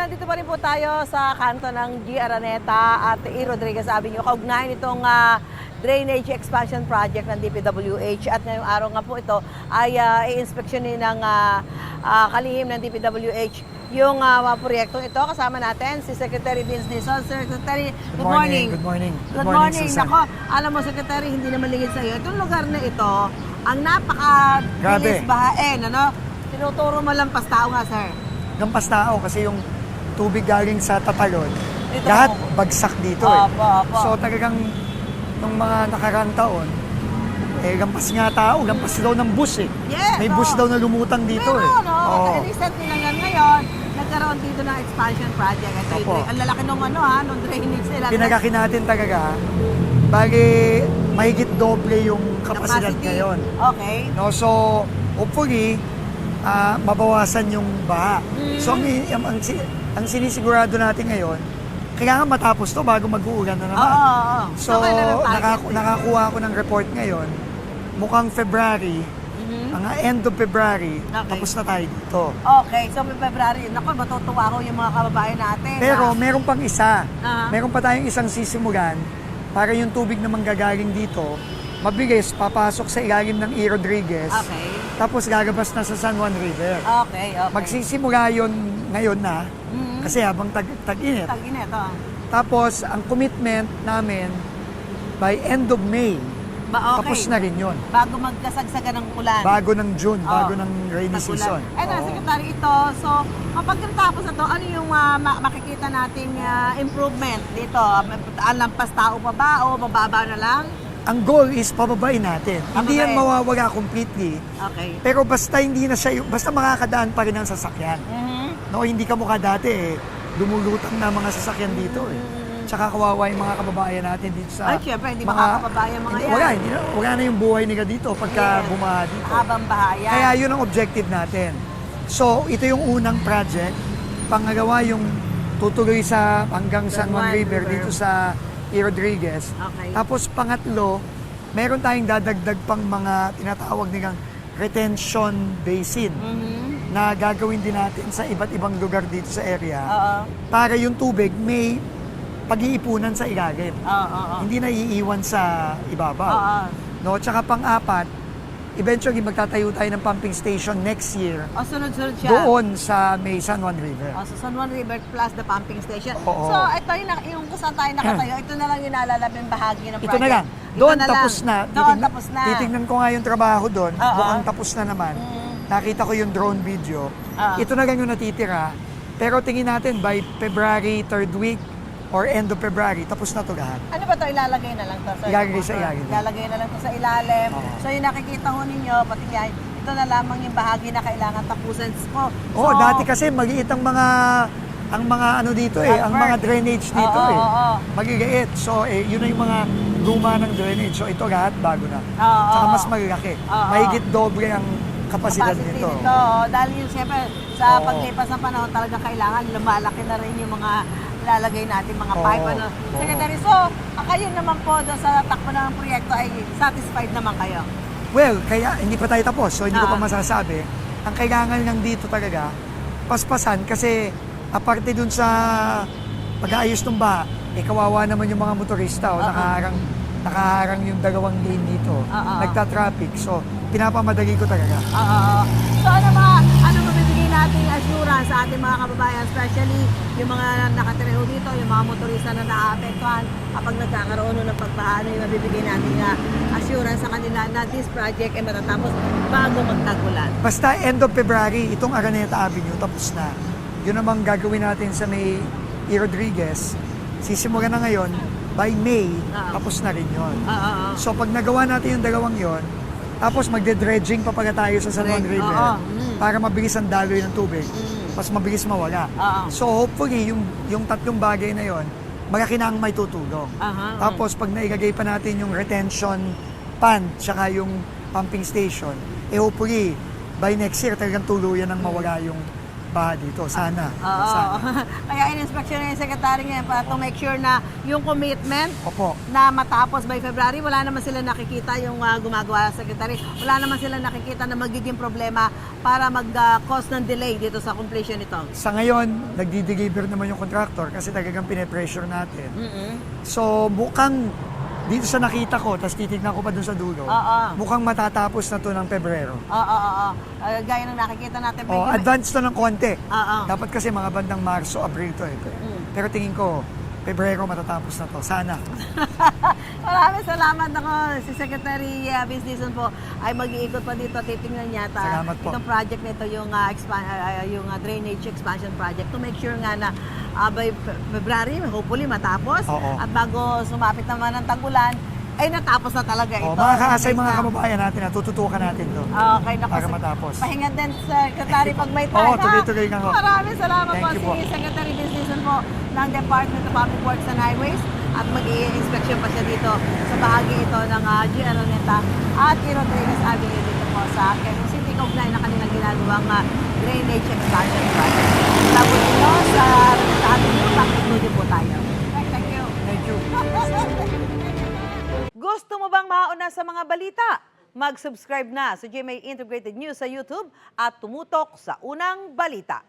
nandito pa rin po tayo sa kanto ng G. Araneta at E. Rodriguez Avenue. Kaugnayan itong drainage expansion project ng DPWH at ngayong araw nga po ito ay i-inspeksyonin ng kalihim ng DPWH yung proyektong ito. Kasama natin si Secretary Vince Dizon. Secretary, good morning. Good morning. Good morning. Nako, alam mo Secretary, hindi naman lingid sa iyo. Itong lugar na ito, ang napaka-bilis bahain, ano? Tinuturo mo lang tao nga, sir. Lampas tao kasi yung tubig galing sa Tatalon, Dito lahat mo. bagsak dito Opo. So talagang nung mga nakarang taon, lampas nga tao, lampas daw ng bus eh. Yes, May bus daw na lumutang dito pero, eh. no, recently lang yan ngayon, nagkaroon dito ng expansion project. Ito, Opo. ang lalaki nung nung drainage nila. Pinagaki natin talaga, bali mahigit doble yung kapasidad Capacity. ngayon. Okay. No, so hopefully, mabawasan yung baha. So ang sinisigurado natin ngayon, kailangan matapos to bago mag-uulan na naman. Oo. So, kailan ang target? nakakuha ako ng report ngayon, mukhang February, mga end of February, Okay. tapos na tayo dito. Okay, so may February. Naku, matutuwa ko yung mga kababayan natin. Pero meron pang isa. Ah. Meron pa tayong isang sisimulan para yung tubig na manggagaling dito, mabilis, papasok sa ilalim ng E. Rodriguez, Okay. tapos gagabas na sa San Juan River. Okay. Magsisimula yon ngayon na, Mhm. kasi habang tag-init. Tag-init, oh. Tapos, ang commitment namin, by end of May, Okay. tapos na rin yun. Bago magkasagsagan ng ulan. Bago ng June, Oo. bago ng rainy Tag-ulan. season. Ano, Oo. Secretary, ito, so kapag natapos na to, ano yung makikita nating improvement dito? Lampas tao pa ba o mababa na lang? Ang goal is pababain natin. Hindi yan Pababain. mawawala completely. Okay. Pero basta hindi na siya, basta makakadaan pa rin ang sasakyan. Mhm. No, hindi ka mukha dati lumulutang na mga sasakyan dito Tsaka kawawa yung mga kababayan natin dito sa Ay, syempre, hindi makakapabayan mga yan. Wala na yung buhay nila dito pagka Yes. bumaha dito. Habang bahaya. Kaya yun ang objective natin. So, ito yung unang project. Pangalawa yung tutuloy sa hanggang San Juan River dito sa E. Rodriguez. Okay. Tapos pangatlo, meron tayong dadagdag pang mga tinatawag nilang retention basin Mhm. na gagawin din natin sa iba't ibang lugar dito sa area Oo. para yung tubig may pag-iipunan sa ilalim. Oo. Hindi na iiwan sa ibabaw. Oo. No, tsaka pang-apat, eventually magtatayo tayo ng pumping station next year O, sunod-sunod siya. doon sa may San Juan River. O, sa San Juan River plus the pumping station. Oo. So, ito yung kung saan tayo nakatayo, ito na lang yung nalalabing bahagi ng project. Ito na lang. Ito Doon na tapos lang. na. Doon tapos na. Titignan ko nga yung trabaho doon. Oo. Mukhang tapos na naman. Nakita ko yung drone video. Oo. Ito na lang yung natitira. Pero tingin natin by February 3rd week or end of February, tapos na to lahat. Ano ba ito? Ilalagay na lang to, sir? Ilalagay sa ilalim. Ilalagay na lang to sa ilalim. Oo. So, yung nakikita ho ninyo, pati yan, ito na lamang yung bahagi na kailangan tapusan ko. Oo, dati kasi maliit ang mga ano dito ang mga drainage dito Oo. Magigait. So, yun na yung mga luma ng drainage. So, ito lahat bago na. Oo. Saka mas malalaki. Oo. Mahigit doble ang kapasidad nito. Dahil yun, siyempre, sa Oo. paglipas ng panahon, talaga kailangan lumalaki na rin yung mga ilalagay natin, mga Oo. pipe. Oo. Secretary, so, kayo naman po doon sa takbo ng proyekto ay satisfied naman kayo? Well, kaya hindi pa tayo tapos. So, hindi ko pa Ah. masasabi. Ang kailangan lang dito talaga, paspasan kasi aparte dun sa pag-aayos ng baha, kawawa naman yung mga motorista. Oo. Nakaharang yung dalawang lane dito. Oo. Nagta-traffic. So, pinapamadali ko talaga. Oo. So, ano mabibigay natin assurance sa ating mga kababayan, especially yung mga nakatira dito, yung mga motorista na naaapektuhan kapag nagkakaroon ng pagbaha, ano yung mabibigay natin assurance sa kanila na this project ay matatapos bago magtagulan. Basta end of February, itong Araneta Avenue, tapos na. Yun namang gagawin natin sa may E. Rodriguez. Sisimulan na ngayon, by May, tapos na rin yun. Oo. So pag nagawa natin yung dalawang yon, tapos magde-dredging pa pala tayo sa San Juan Correct. River Oo. para mabilis ang daloy ng tubig, mas mabilis mawala. Oo. So hopefully, yung tatlong bagay na yon, malaki na ang may tutulong. Aha. Tapos pag nailagay pa natin yung retention pond, tsaka yung pumping station, hopefully, by next year talagang tuluyan ang mawala yung baha dito. Sana. Oo. Sana. Kaya in-inspection na yung secretary ngayon para to make sure na yung commitment Opo. na matapos by February, wala naman sila nakikita yung gumagawa sa secretary. Wala naman sila nakikita na magiging problema para mag-cause ng delay dito sa completion nito. Sa ngayon, nagdi-deliver naman yung contractor kasi talagang pine-pressure natin. Mm-mm. So, mukhang dito sa nakita ko, tapos titignan ko pa dun sa dulo, Oo. mukhang matatapos na to ng Pebrero. Oo. Gaya ng nakikita natin. Oh, advance to ng konti. Oo. Dapat kasi mga bandang Marso, Abril to eh. Pero tingin ko, Pebrero matatapos na to. Sana. Maraming salamat ako. Si Secretary Vince Dizon po ay mag-iikot pa dito. Titingnan niya Salamat po. itong project nito, yung, yung drainage expansion project to make sure nga na by February, hopefully matapos. Oo. At bago sumapit naman ang tag-ulan, ay natapos na talaga ito. Oh, makakaasay mga Na- kababayan natin na tututukan natin to. Okay, naku, Para matapos. Pahinga din, Secretary, pag may time. Oo, ha? tuloy-tuloy nga ho. Maraming salamat Thank po you si po. Secretary Vince Dizon po ng Department of Public Works and Highways at mag-i-inspection pa siya dito sa bahagi ito ng G. Araneta at Rodriguez Avenue dito po sa Quezon City. Kaugnay na kanilang ginagawang drainage expansion project. Labo dito sa Araneta Avenue, makiklude po tayo. Thank you. Thank you. Gusto mo bang mauna sa mga balita? Mag-subscribe na sa GMA Integrated News sa YouTube at tumutok sa unang balita.